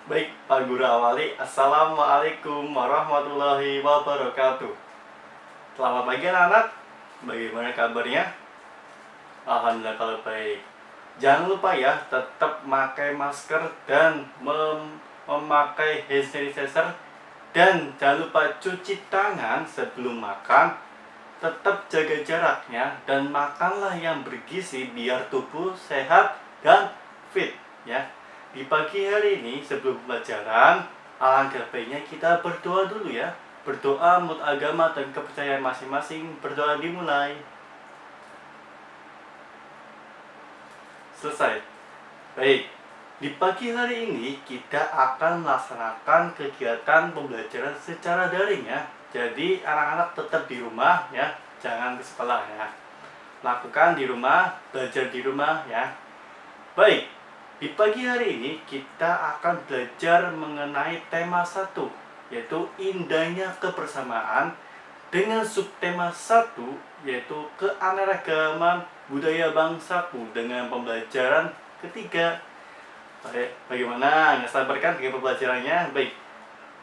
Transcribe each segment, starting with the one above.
Baik, Pak Guru awali. Assalamualaikum warahmatullahi wabarakatuh. Selamat pagi anak-anak. Bagaimana kabarnya? Alhamdulillah kalau baik. Jangan lupa ya, tetap pakai masker dan memakai hand sanitizer. Dan jangan lupa cuci tangan sebelum makan. Tetap jaga jaraknya dan makanlah yang bergizi biar tubuh sehat dan fit ya. Di pagi hari ini sebelum pelajaran, alangkah baiknya kita berdoa dulu ya. Berdoa menurut agama dan kepercayaan masing-masing. Berdoa dimulai. Selesai. Baik. Di pagi hari ini kita akan melaksanakan kegiatan pembelajaran secara daring ya. Jadi anak-anak tetap di rumah ya, jangan ke sekolah ya. Lakukan di rumah, belajar di rumah ya. Baik. Di pagi hari ini kita akan belajar mengenai tema 1, yaitu indahnya kebersamaan, dengan subtema 1 yaitu keanekaragaman budaya bangsaku dengan pembelajaran ketiga. Baik, bagaimana? Nggak sabar kan dengan pembelajarannya? Baik,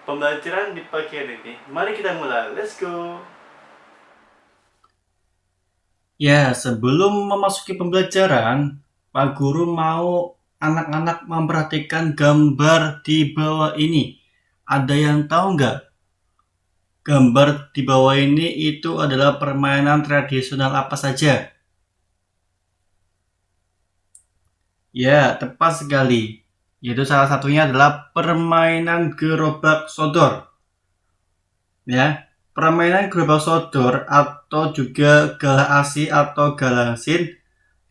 pembelajaran di pagi hari ini, mari kita mulai. Let's go. Ya, sebelum memasuki pembelajaran, Pak Guru mau anak-anak memperhatikan gambar di bawah ini. Ada yang tahu nggak? Gambar di bawah ini itu adalah permainan tradisional apa saja? Ya, tepat sekali. Yaitu salah satunya adalah permainan gerobak sodor. Ya, permainan gerobak sodor atau juga galasi atau galasin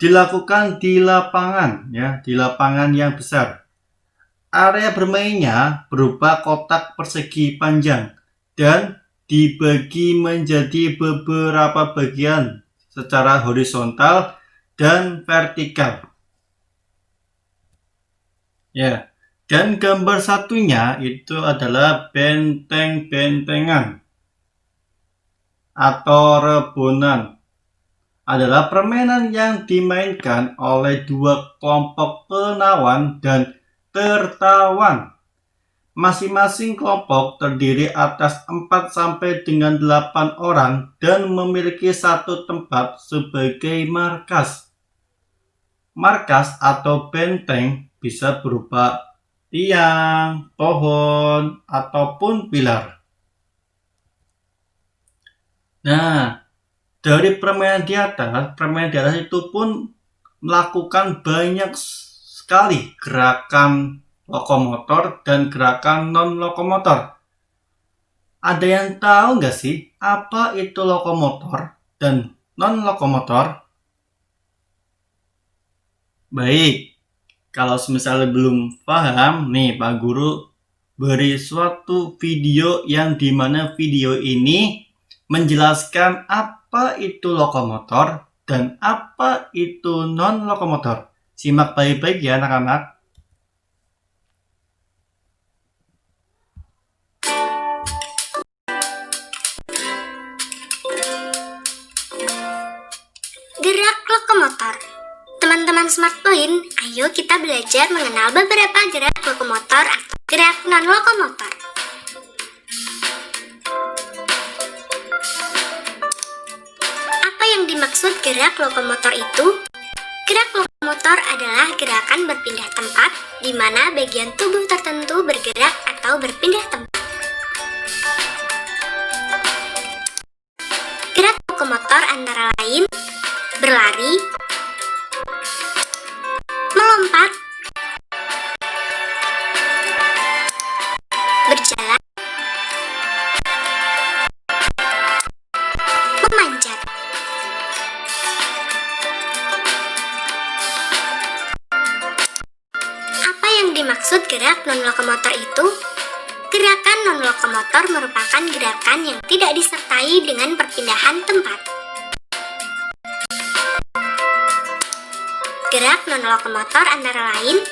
dilakukan di lapangan, ya, di lapangan yang besar. Area bermainnya berupa kotak persegi panjang dan dibagi menjadi beberapa bagian secara horizontal dan vertikal. Ya, dan gambar satunya itu adalah benteng-bentengan atau rebonan. Adalah permainan yang dimainkan oleh dua kelompok penawan dan tertawan. Masing-masing kelompok terdiri atas 4 sampai dengan 8 orang dan memiliki satu tempat sebagai markas. Markas atau benteng bisa berupa tiang, pohon, ataupun pilar. Nah, dari permainan di atas itu pun melakukan banyak sekali gerakan lokomotor dan gerakan non-lokomotor. Ada yang tahu nggak sih apa itu lokomotor dan non-lokomotor? Baik, kalau misalnya belum paham, nih Pak Guru beri suatu video yang dimana video ini menjelaskan apa itu lokomotor dan apa itu non-lokomotor. Simak baik-baik ya anak-anak. Gerak lokomotor. Teman-teman Smart Point, ayo kita belajar mengenal beberapa gerak lokomotor atau gerak non-lokomotor. Apa yang dimaksud gerak lokomotor itu? Gerak lokomotor adalah gerakan berpindah tempat di mana bagian tubuh tertentu bergerak atau berpindah tempat. Gerak lokomotor antara lain berlari, melompat, berjalan, memanjat. Apa yang dimaksud gerak non-lokomotor itu? Gerakan non-lokomotor merupakan gerakan yang tidak disertai dengan perpindahan tempat. Gerak non-lokomotor antara lain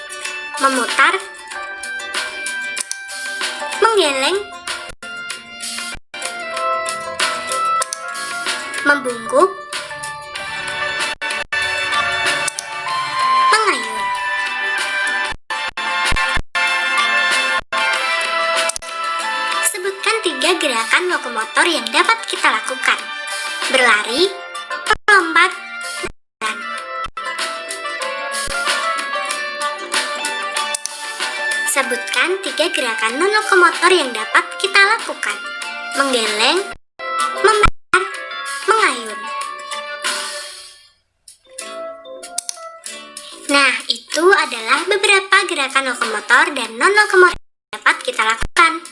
memutar, menggeleng, membungkuk, mengayun. lokomotor yang dapat kita lakukan. Berlari, melompat, dan sebutkan 3 gerakan non-lokomotor yang dapat kita lakukan. Menggeleng, membakar, mengayun. Nah, itu adalah beberapa gerakan lokomotor dan non-lokomotor yang dapat kita lakukan.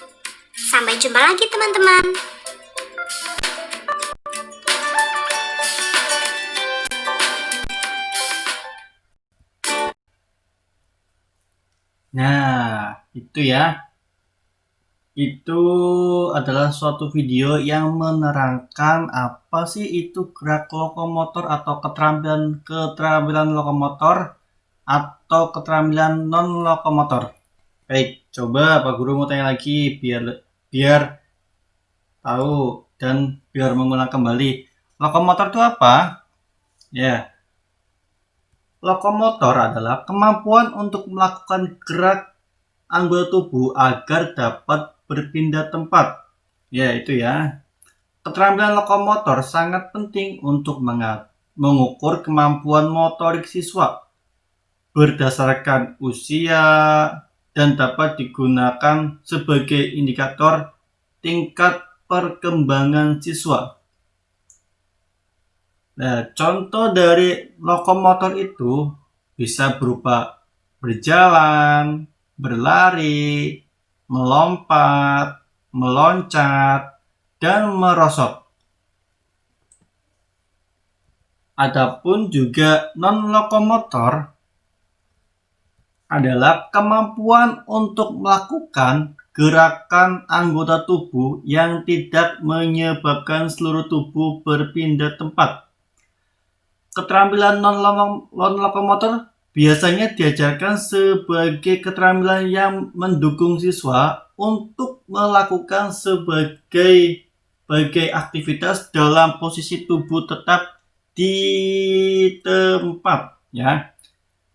Sampai jumpa lagi teman-teman. Nah, itu ya. Itu adalah suatu video yang menerangkan apa sih itu gerak lokomotor atau keterampilan lokomotor atau keterampilan non lokomotor. Baik, coba Pak Guru mau tanya lagi biar tahu dan biar mengulang kembali. Lokomotor itu apa? Ya. Lokomotor adalah kemampuan untuk melakukan gerak anggota tubuh agar dapat berpindah tempat. Ya, itu ya. Keterampilan lokomotor sangat penting untuk mengukur kemampuan motorik siswa berdasarkan usia dan dapat digunakan sebagai indikator tingkat perkembangan siswa. Nah, contoh dari lokomotor itu bisa berupa berjalan, berlari, melompat, meloncat, dan merosot. Adapun juga non-lokomotor adalah kemampuan untuk melakukan gerakan anggota tubuh yang tidak menyebabkan seluruh tubuh berpindah tempat. Keterampilan non-lokomotor biasanya diajarkan sebagai keterampilan yang mendukung siswa untuk melakukan sebagai aktivitas dalam posisi tubuh tetap di tempat, ya.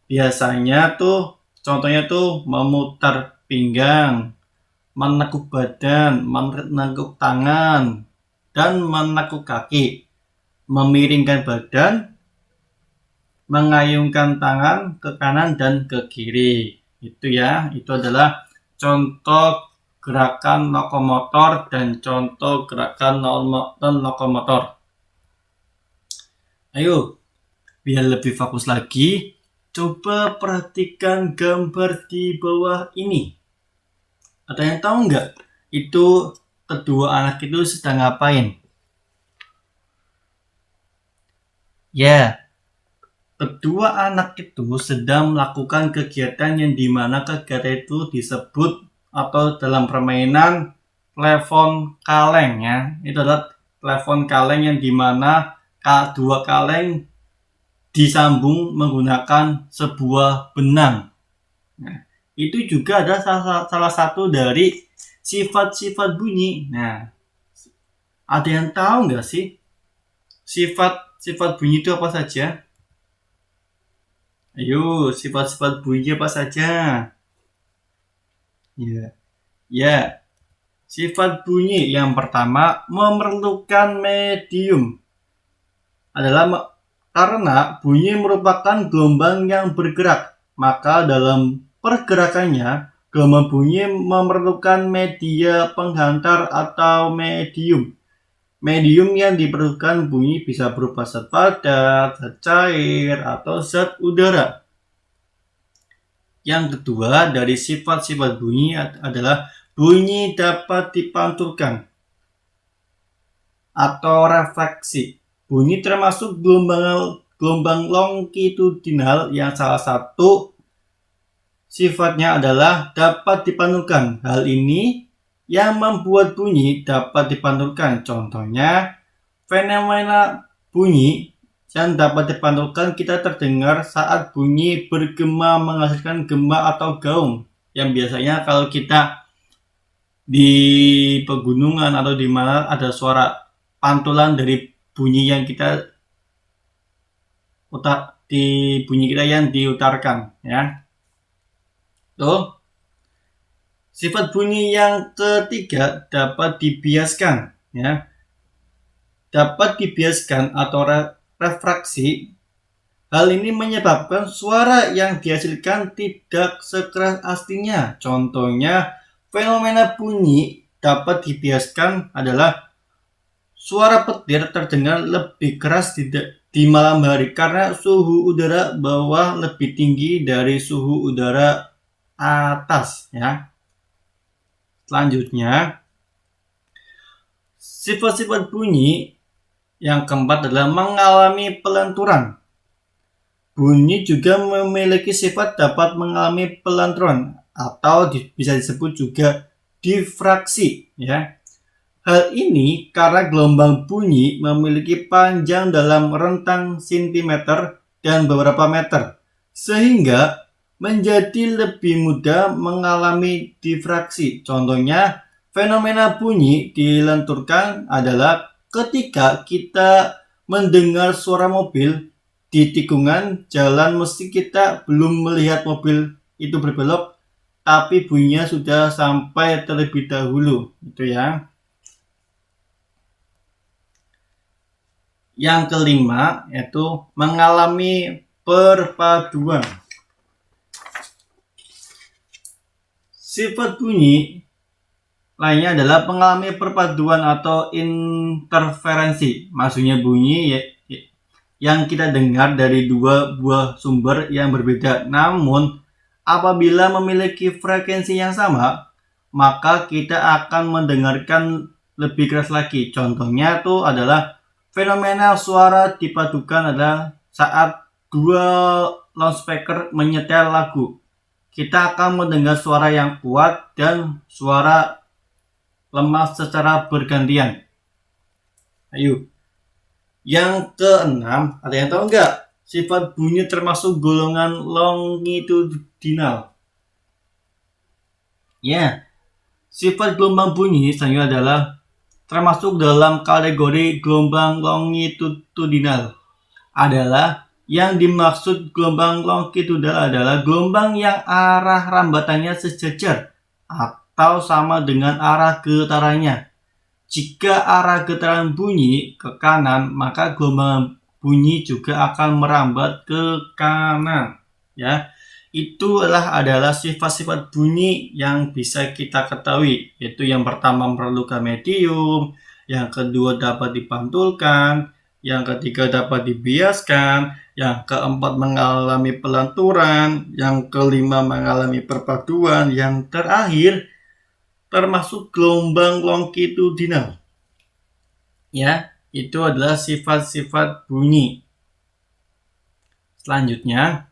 Biasanya tuh contohnya tuh memutar pinggang, menekuk badan, menekuk tangan, dan menekuk kaki, memiringkan badan, mengayunkan tangan ke kanan dan ke kiri. Itu ya, itu adalah contoh gerakan lokomotor dan contoh gerakan non-lokomotor. Ayo, biar lebih fokus lagi, coba perhatikan gambar di bawah ini. Ada yang tahu nggak? Itu kedua anak itu sedang ngapain? Ya, kedua anak itu sedang melakukan kegiatan yang dimana kegiatan itu disebut atau dalam permainan telepon kaleng, ya. Itu adalah telepon kaleng yang dimana dua kaleng disambung menggunakan sebuah benang. Nah, itu juga ada salah satu dari sifat-sifat bunyi. Nah, ada yang tahu nggak sih sifat bunyi itu apa saja? Ayo, sifat-sifat bunyi apa saja? Ya. Sifat bunyi yang pertama memerlukan medium. Adalah karena bunyi merupakan gelombang yang bergerak, maka dalam pergerakannya gelombang bunyi memerlukan media penghantar atau medium. Medium yang diperlukan bunyi bisa berupa zat padat, zat cair, atau zat udara. Yang kedua dari sifat-sifat bunyi adalah bunyi dapat dipantulkan atau refleksi. Bunyi termasuk gelombang longitudinal yang salah satu sifatnya adalah dapat dipantulkan. Hal ini yang membuat bunyi dapat dipantulkan. Contohnya, fenomena bunyi yang dapat dipantulkan kita terdengar saat bunyi bergema menghasilkan gema atau gaung. Yang biasanya kalau kita di pegunungan atau di mana ada suara pantulan dari bunyi yang kita yang diutarkan, ya. Tuh. Sifat bunyi yang ketiga dapat dibiaskan. ya, dapat dibiaskan atau refraksi. Hal ini menyebabkan suara yang dihasilkan tidak sekeras aslinya. Contohnya, fenomena bunyi dapat dibiaskan adalah suara petir terdengar lebih keras di malam hari karena suhu udara bawah lebih tinggi dari suhu udara atas, ya. Selanjutnya, sifat-sifat bunyi yang keempat adalah mengalami pelanturan. Bunyi juga memiliki sifat dapat mengalami pelanturan atau bisa disebut juga difraksi, ya. Hal ini karena gelombang bunyi memiliki panjang dalam rentang sentimeter dan beberapa meter, sehingga menjadi lebih mudah mengalami difraksi. Contohnya, fenomena bunyi dilenturkan adalah ketika kita mendengar suara mobil di tikungan jalan meski kita belum melihat mobil itu berbelok, tapi bunyinya sudah sampai terlebih dahulu, gitu ya. Yang kelima yaitu mengalami perpaduan. Sifat bunyi lainnya adalah mengalami perpaduan atau interferensi. Maksudnya bunyi yang kita dengar dari dua buah sumber yang berbeda. Namun, apabila memiliki frekuensi yang sama, maka kita akan mendengarkan lebih keras lagi. Contohnya itu adalah fenomena suara dipadukan adalah saat dua loudspeaker menyetel lagu. Kita akan mendengar suara yang kuat dan suara lemah secara bergantian. Ayo. Yang keenam, ada yang tahu nggak? Sifat bunyi termasuk golongan longitudinal. Ya, sifat gelombang bunyi selanjutnya adalah termasuk dalam kategori gelombang longitudinal. Adalah yang dimaksud gelombang longitudinal adalah gelombang yang arah rambatannya sejajar atau sama dengan arah getarannya. Jika arah getaran bunyi ke kanan, maka gelombang bunyi juga akan merambat ke kanan, ya. Itu adalah sifat-sifat bunyi yang bisa kita ketahui, yaitu yang pertama memerlukan medium, yang kedua dapat dipantulkan, yang ketiga dapat dibiaskan, yang keempat mengalami pelanturan, yang kelima mengalami perpaduan, yang terakhir termasuk gelombang longitudinal. Ya, itu adalah sifat-sifat bunyi. Selanjutnya,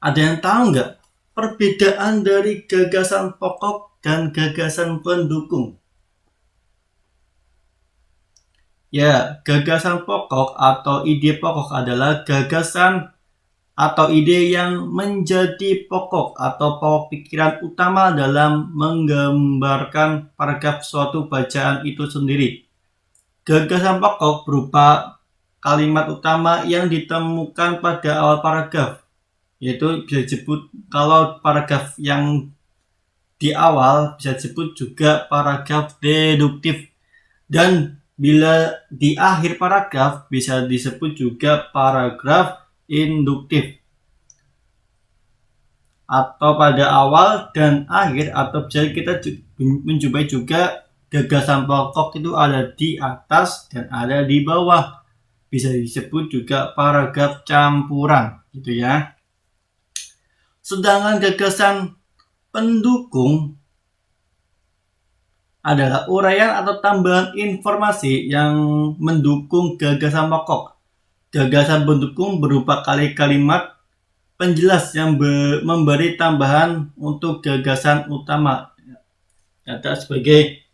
ada yang tahu nggak perbedaan dari gagasan pokok dan gagasan pendukung? Ya, gagasan pokok atau ide pokok adalah gagasan atau ide yang menjadi pokok atau pokok pikiran utama dalam menggambarkan paragraf suatu bacaan itu sendiri. Gagasan pokok berupa kalimat utama yang ditemukan pada awal paragraf, yaitu bisa disebut kalau paragraf yang di awal bisa disebut juga paragraf deduktif, dan bila di akhir paragraf bisa disebut juga paragraf induktif. Atau pada awal dan akhir, atau bisa kita menjumpai juga gagasan pokok itu ada di atas dan ada di bawah. Bisa disebut juga paragraf campuran, gitu ya. Sedangkan gagasan pendukung adalah uraian atau tambahan informasi yang mendukung gagasan pokok. Gagasan pendukung berupa kalimat penjelas yang memberi tambahan untuk gagasan utama. Ada sebagai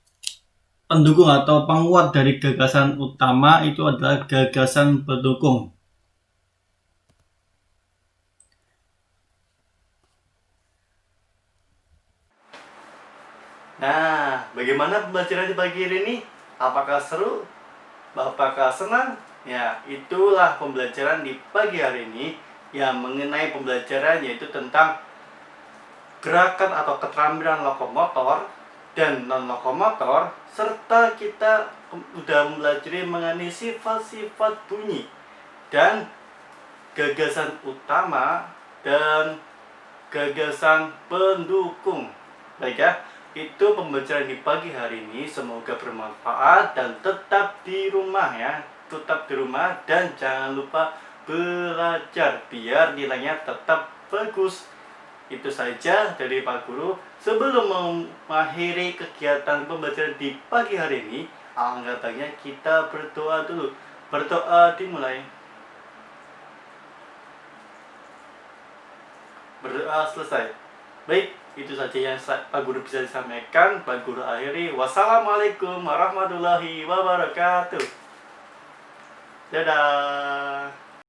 pendukung atau penguat dari gagasan utama itu adalah gagasan pendukung. Nah, bagaimana pembelajaran di pagi hari ini? Apakah seru? Apakah senang? Ya, itulah pembelajaran di pagi hari ini yang mengenai pembelajaran yaitu tentang gerakan atau keterampilan lokomotor dan non-lokomotor, serta kita sudah mempelajari mengenai sifat-sifat bunyi dan gagasan utama dan gagasan pendukung. Baik ya, itu pembelajaran di pagi hari ini. Semoga bermanfaat dan tetap di rumah ya. Tetap di rumah dan jangan lupa belajar biar nilainya tetap bagus. Itu saja dari Pak Guru. Sebelum mengakhiri kegiatan pembelajaran di pagi hari ini, alangkah baiknya kita berdoa dulu. Berdoa dimulai. Berdoa selesai. Baik, itu saja yang Pak Guru bisa disampaikan. Pak Guru akhiri. Wassalamualaikum warahmatullahi wabarakatuh. Dadah.